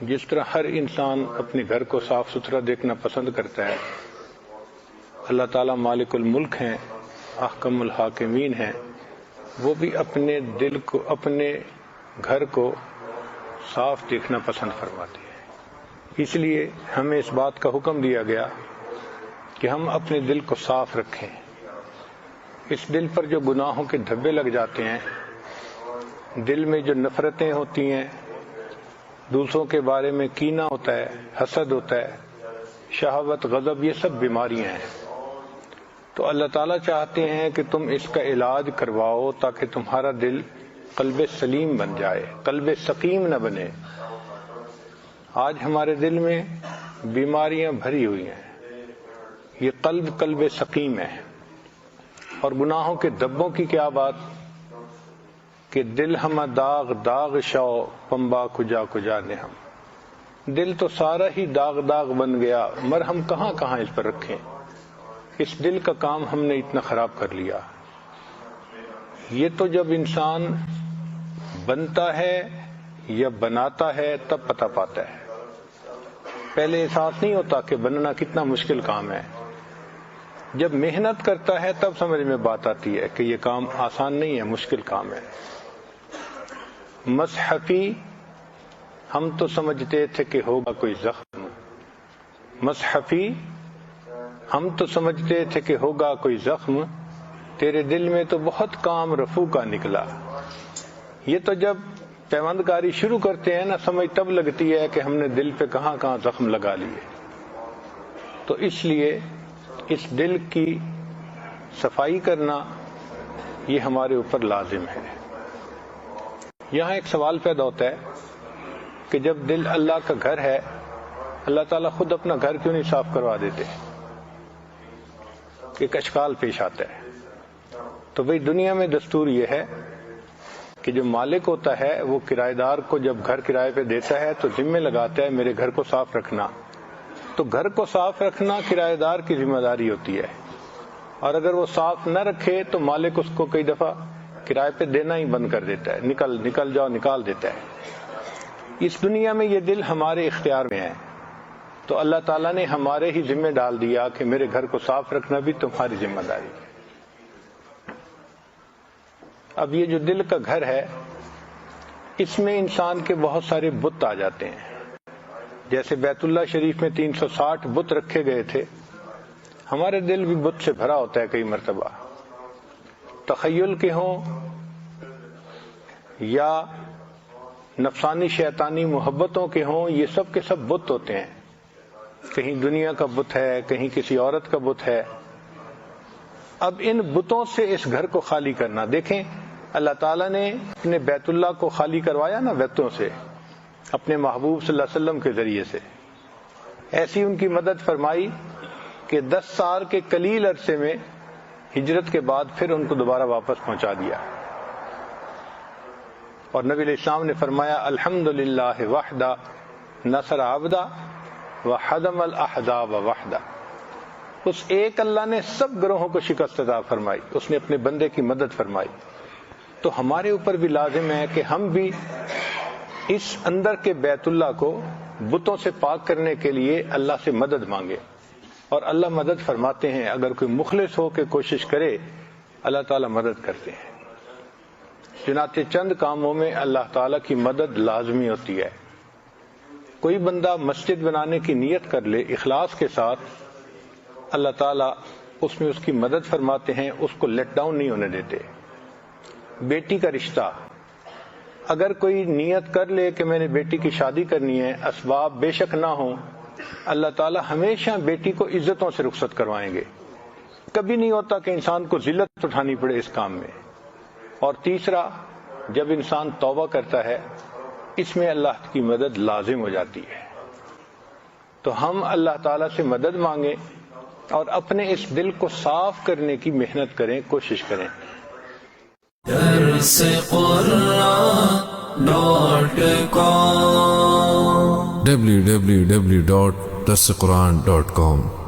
جس طرح ہر انسان اپنے گھر کو صاف ستھرا دیکھنا پسند کرتا ہے، اللہ تعالیٰ مالک الملک ہیں، احکم الحاکمین ہیں، وہ بھی اپنے دل کو، اپنے گھر کو صاف دیکھنا پسند فرماتے ہیں۔ اس لیے ہمیں اس بات کا حکم دیا گیا کہ ہم اپنے دل کو صاف رکھیں۔ اس دل پر جو گناہوں کے دھبے لگ جاتے ہیں، دل میں جو نفرتیں ہوتی ہیں، دوسروں کے بارے میں کینہ ہوتا ہے، حسد ہوتا ہے، شہوت، غضب، یہ سب بیماریاں ہیں۔ تو اللہ تعالیٰ چاہتے ہیں کہ تم اس کا علاج کرواؤ تاکہ تمہارا دل قلب سلیم بن جائے، قلب سقیم نہ بنے۔ آج ہمارے دل میں بیماریاں بھری ہوئی ہیں، یہ قلب سقیم ہے۔ اور گناہوں کے دبوں کی کیا بات کہ دل ہمہ داغ داغ شو پمبا کجا کجا نے ہم، دل تو سارا ہی داغ داغ بن گیا، مرہم کہاں کہاں اس پر رکھیں۔ اس دل کا کام ہم نے اتنا خراب کر لیا۔ یہ تو جب انسان بنتا ہے یا بناتا ہے تب پتہ پاتا ہے، پہلے احساس نہیں ہوتا کہ بننا کتنا مشکل کام ہے۔ جب محنت کرتا ہے تب سمجھ میں بات آتی ہے کہ یہ کام آسان نہیں ہے، مشکل کام ہے۔ مصحفی ہم تو سمجھتے تھے کہ ہوگا کوئی زخم، مصحفی ہم تو سمجھتے تھے کہ ہوگا کوئی زخم، تیرے دل میں تو بہت کام رفو کا نکلا۔ یہ تو جب پیوند کاری شروع کرتے ہیں نا، سمجھ تب لگتی ہے کہ ہم نے دل پہ کہاں کہاں زخم لگا لیے۔ تو اس لیے اس دل کی صفائی کرنا یہ ہمارے اوپر لازم ہے۔ یہاں ایک سوال پیدا ہوتا ہے کہ جب دل اللہ کا گھر ہے، اللہ تعالیٰ خود اپنا گھر کیوں نہیں صاف کروا دیتے؟ ایک اشکال پیش آتا ہے۔ تو بھئی دنیا میں دستور یہ ہے کہ جو مالک ہوتا ہے وہ کرایہ دار کو جب گھر کرائے پہ دیتا ہے تو ذمہ لگاتا ہے میرے گھر کو صاف رکھنا۔ تو گھر کو صاف رکھنا کرایہ دار کی ذمہ داری ہوتی ہے، اور اگر وہ صاف نہ رکھے تو مالک اس کو کئی دفعہ کرائے پہ دینا ہی بند کر دیتا ہے، نکل جاؤ نکال دیتا ہے۔ اس دنیا میں یہ دل ہمارے اختیار میں ہے، تو اللہ تعالیٰ نے ہمارے ہی ذمہ ڈال دیا کہ میرے گھر کو صاف رکھنا بھی تمہاری ذمہ داری ہے۔ اب یہ جو دل کا گھر ہے، اس میں انسان کے بہت سارے بت آ جاتے ہیں۔ جیسے بیت اللہ شریف میں 360 بت رکھے گئے تھے، ہمارے دل بھی بت سے بھرا ہوتا ہے کئی مرتبہ، تخیل کے ہوں یا نفسانی شیطانی محبتوں کے ہوں، یہ سب کے سب بت ہوتے ہیں۔ کہیں دنیا کا بت ہے، کہیں کسی عورت کا بت ہے۔ اب ان بتوں سے اس گھر کو خالی کرنا، دیکھیں اللہ تعالیٰ نے اپنے بیت اللہ کو خالی کروایا نا بتوں سے، اپنے محبوب صلی اللہ علیہ وسلم کے ذریعے سے۔ ایسی ان کی مدد فرمائی کہ 10 سال کے قلیل عرصے میں ہجرت کے بعد پھر ان کو دوبارہ واپس پہنچا دیا۔ اور نبی علیہ السلام نے فرمایا الحمدللہ وحدہ نصر عبدہ وحدم الاحزاب وحدہ۔ اس ایک اللہ نے سب گروہوں کو شکست عطا فرمائی، اس نے اپنے بندے کی مدد فرمائی۔ تو ہمارے اوپر بھی لازم ہے کہ ہم بھی اس اندر کے بیت اللہ کو بتوں سے پاک کرنے کے لیے اللہ سے مدد مانگے، اور اللہ مدد فرماتے ہیں۔ اگر کوئی مخلص ہو کے کوشش کرے، اللہ تعالیٰ مدد کرتے ہیں۔ چنانچہ چند کاموں میں اللہ تعالیٰ کی مدد لازمی ہوتی ہے۔ کوئی بندہ مسجد بنانے کی نیت کر لے اخلاص کے ساتھ، اللہ تعالیٰ اس میں اس کی مدد فرماتے ہیں، اس کو لیٹ ڈاؤن نہیں ہونے دیتے۔ بیٹی کا رشتہ، اگر کوئی نیت کر لے کہ میں نے بیٹی کی شادی کرنی ہے، اسباب بے شک نہ ہوں، اللہ تعالیٰ ہمیشہ بیٹی کو عزتوں سے رخصت کروائیں گے۔ کبھی نہیں ہوتا کہ انسان کو ذلت اٹھانی پڑے اس کام میں۔ اور تیسرا، جب انسان توبہ کرتا ہے، اس میں اللہ کی مدد لازم ہو جاتی ہے۔ تو ہم اللہ تعالیٰ سے مدد مانگیں اور اپنے اس دل کو صاف کرنے کی محنت کریں، کوشش کریں۔ درس قرآن .com www.درسقرآن.com